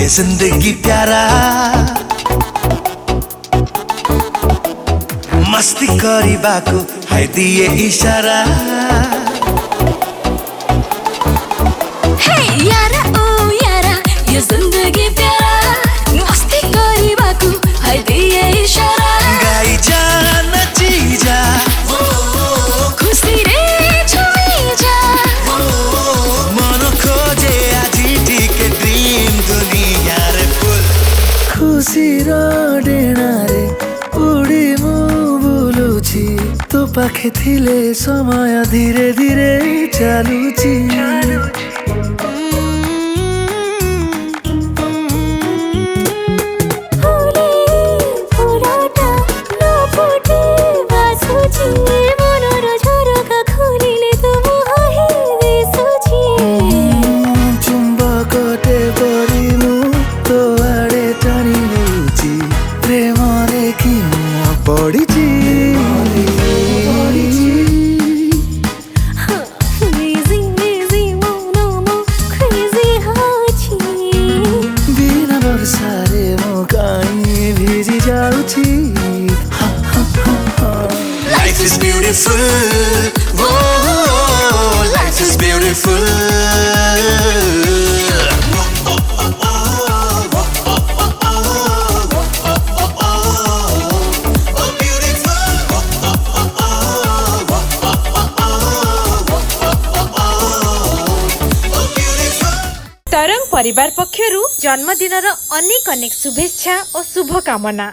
ये जिंदगी प्यारा मस्ती करिबाको है दिए इशारा हे यारा ओ यारा ये जिंदगी प्यारा मस्ती करिबाको है दिए इशारा गाई जा नची जा खुशी रे छुई जा मन खोजे आजी ठीक ड्रीम दुनिया रे फुल खुशी रो डेना रे उड़ी मु बुलुची तो पाखे थिले समय धीरे धीरे चालुची Life is beautiful, oh, life is beautiful. तरंग परिवार पक्षरु जन्मदिनर अनेक शुभेच्छा और शुभकामना।